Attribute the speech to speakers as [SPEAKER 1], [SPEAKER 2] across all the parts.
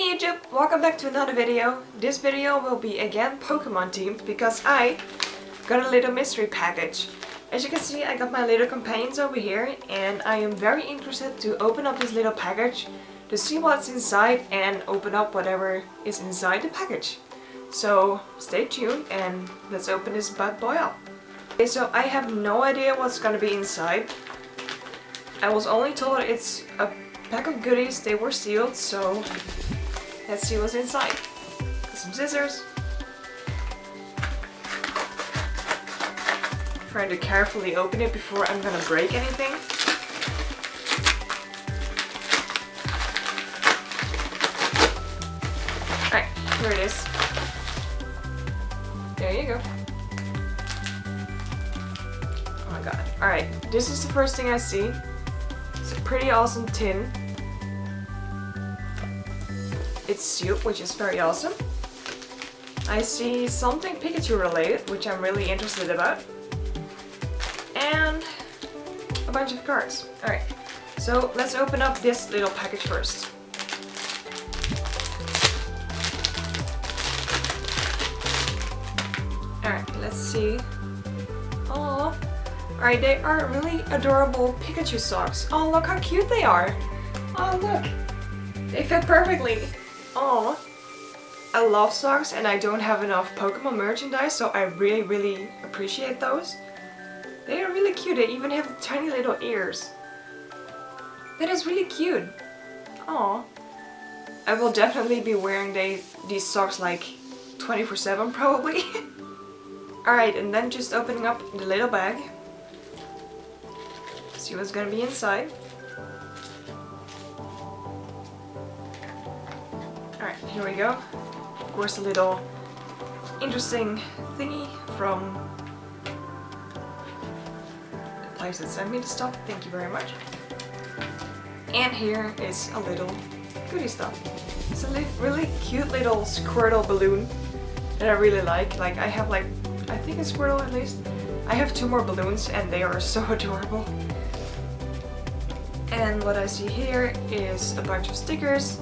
[SPEAKER 1] Hey YouTube! Welcome back to another video. This video will be again Pokemon themed because I got a little mystery package. As you can see, I got my little companions over here and I am very interested to open up this little package to see what's inside and open up whatever is inside the package. So stay tuned and let's open this bad boy up. Okay, so I have no idea what's gonna be inside. I was only told it's a pack of goodies. They were sealed, so let's see what's inside. Got some scissors. Trying to carefully open it before I'm gonna break anything. Alright, here it is. There you go. Oh my god. Alright, this is the first thing I see. It's a pretty awesome tin. It's sealed, which is very awesome. I see something Pikachu related, which I'm really interested about. And a bunch of cards. Alright, so let's open up this little package first. Alright, let's see. Oh, alright, they are really adorable Pikachu socks. Oh, look how cute they are. Oh, look. They fit perfectly. Oh, I love socks and I don't have enough Pokemon merchandise, so I really appreciate those. They are really cute. They even have tiny little ears. That is really cute. Oh, I will definitely be wearing these socks like 24/7 probably. Alright, and then just opening up the little bag. See what's gonna be inside. Alright, here we go. Of course, a little interesting thingy from the place that sent me the stuff. Thank you very much. And here is a little goodie stuff. It's a really cute little Squirtle balloon that I really like. Like, I have like, I think it's Squirtle at least. I have 2 more balloons and they are so adorable. And what I see here is a bunch of stickers.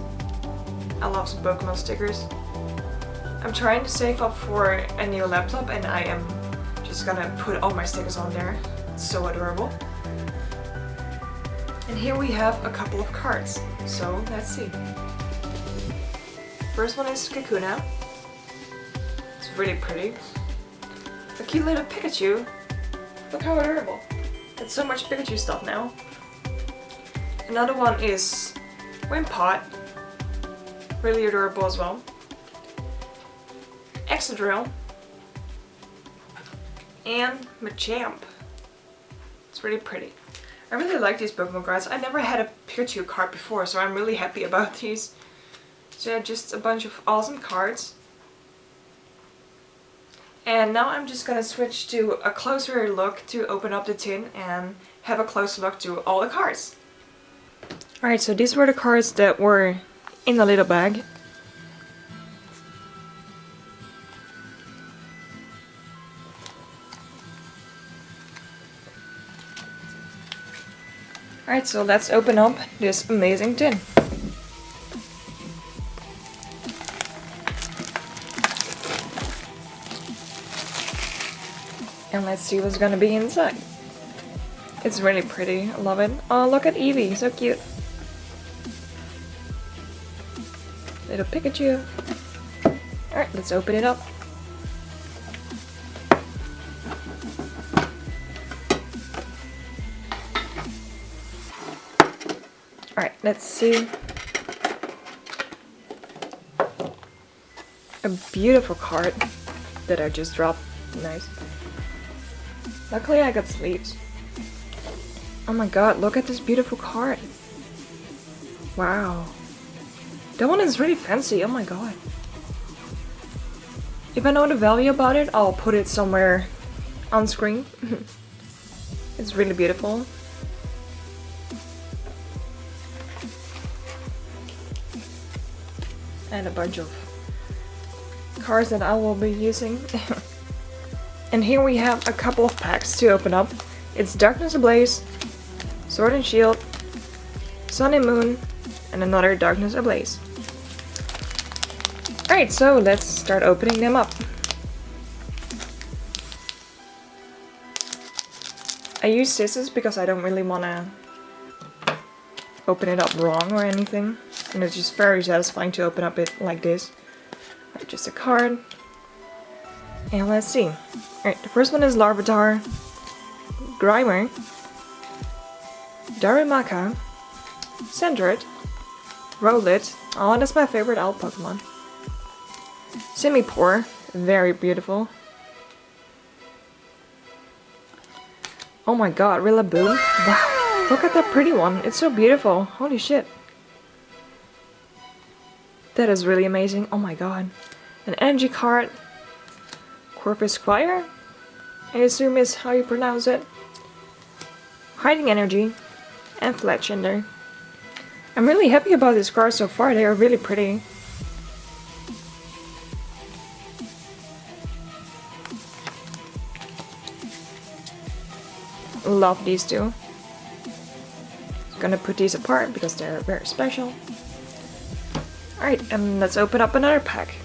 [SPEAKER 1] I love some Pokemon stickers. I'm trying to save up for a new laptop and I am just gonna put all my stickers on there. It's so adorable. And here we have a couple of cards. So let's see. First one is Kakuna. It's really pretty. A cute little Pikachu. Look how adorable. Got so much Pikachu stuff now. Another one is Wimpod. Really adorable as well. Excadrill. And Machamp. It's really pretty. I really like these Pokemon cards. I never had a Pikachu card before, so I'm really happy about these. So yeah, just a bunch of awesome cards. And now I'm just gonna switch to a closer look to open up the tin and have a closer look to all the cards. Alright, so these were the cards that were in the little bag. Alright, so let's open up this amazing tin. And let's see what's gonna be inside. It's really pretty, I love it. Oh, look at Eevee, so cute. Little Pikachu. Alright, let's open it up. Alright, let's see. A beautiful card that I just dropped. Nice. Luckily I got sleeves. Oh my god, look at this beautiful card. Wow. That one is really fancy, oh my god. If I know the value about it, I'll put it somewhere on screen. It's really beautiful. And a bunch of cards that I will be using. And here we have a couple of packs to open up. It's Darkness Ablaze, Sword and Shield, Sun and Moon, and another Darkness Ablaze. Alright, so let's start opening them up. I use scissors because I don't really want to open it up wrong or anything. And it's just very satisfying to open up it like this. Alright, just a card. And let's see. Alright, the first one is Larvitar, Grimer, Darumaka, Sandrit, Rowlet. Oh, that's my favorite owl Pokemon. Simipour, very beautiful. Oh my god, Rillaboom. Wow, look at that pretty one. It's so beautiful. Holy shit. That is really amazing. Oh my god. An energy card. Corvisquire, I assume is how you pronounce it. Hiding Energy. And Fletchender. I'm really happy about these cards so far. They are really pretty. Love these two. Gonna put these apart because they're very special. Alright, and let's open up another pack.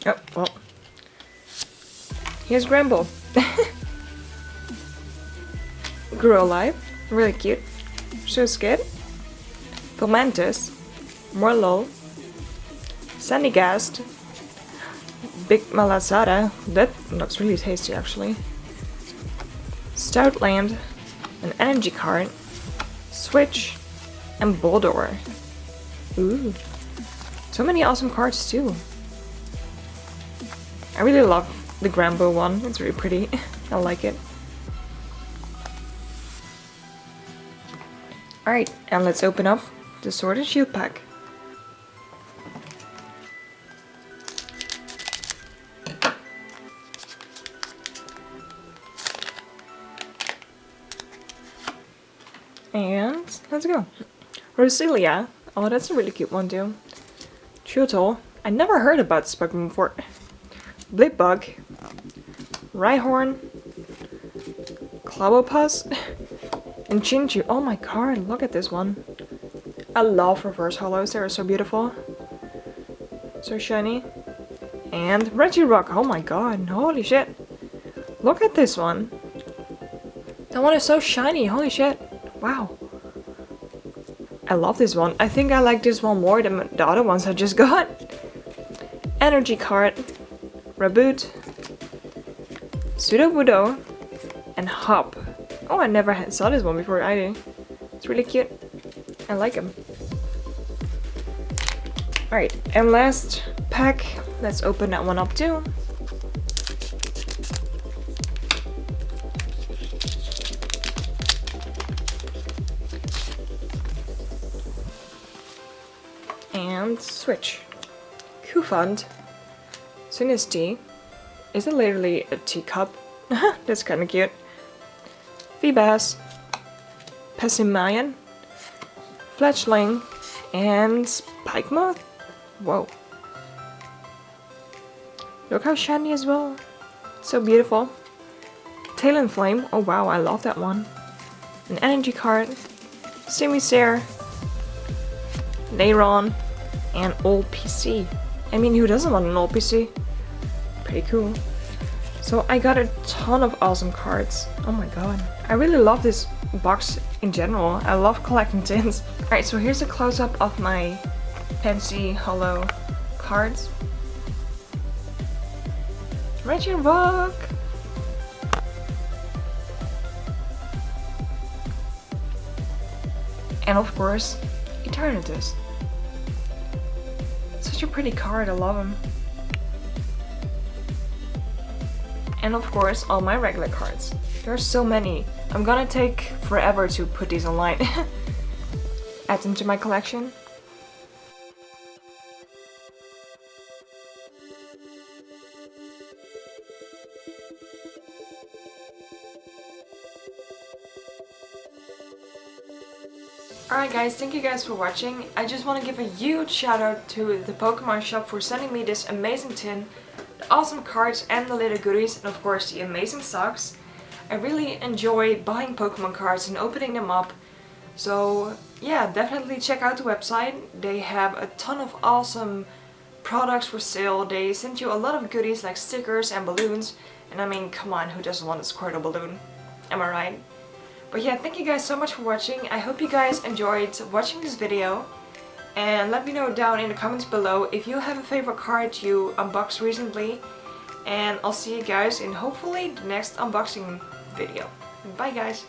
[SPEAKER 1] Oh, well. Here's Gramble. Grew alive. Really cute. So scared. Fomantis. Morlul. Sandygast. Big Malasada. That looks really tasty actually. Stoutland. An energy card. Switch. And Boldor. Ooh. So many awesome cards too. I really love the Grambo one. It's really pretty. I like it. Alright, and let's open up the Sword and Shield pack. And let's go. Roselia. Oh, that's a really cute one too. Chewtle. I never heard about this Pokemon before. Blipbug. Rhyhorn. Clobbopus. And Chinchu. Oh my god, look at this one. I love reverse hollows, they are so beautiful. So shiny. And Regirock. Oh my god, holy shit. Look at this one. That one is so shiny, holy shit. Wow. I love this one. I think I like this one more than the other ones I just got. Energy card. Raboot. Sudowoodo. And Hop. Oh, I never saw this one before either. It's really cute. I like him. Alright, and last pack. Let's open that one up too. And switch. Kufund. Sinistea. Is it literally a teacup? That's kind of cute. Feebas. Pessimian. Fletchling. And Spikemoth? Whoa. Look how shiny as well. So beautiful. Talonflame. Oh wow, I love that one. An energy card. Simisair. Lairon. And old PC. I mean, who doesn't want an old PC? Pretty cool. So I got a ton of awesome cards. Oh my god. I really love this box in general. I love collecting tins. Alright, so here's a close-up of my fancy hollow cards. Regirock! And of course, Eternatus. Such a pretty card, I love him. And of course, all my regular cards. There are so many. I'm gonna take forever to put these online. Add them to my collection. Alright guys, thank you guys for watching. I just want to give a huge shout out to the Pokemon shop for sending me this amazing tin, the awesome cards and the little goodies, and of course the amazing socks. I really enjoy buying Pokemon cards and opening them up. So yeah, definitely check out the website. They have a ton of awesome products for sale. They send you a lot of goodies like stickers and balloons. And I mean, come on, who doesn't want a Squirtle balloon? Am I right? But yeah, thank you guys so much for watching. I hope you guys enjoyed watching this video. And let me know down in the comments below if you have a favorite card you unboxed recently. And I'll see you guys in hopefully the next unboxing video. Bye guys!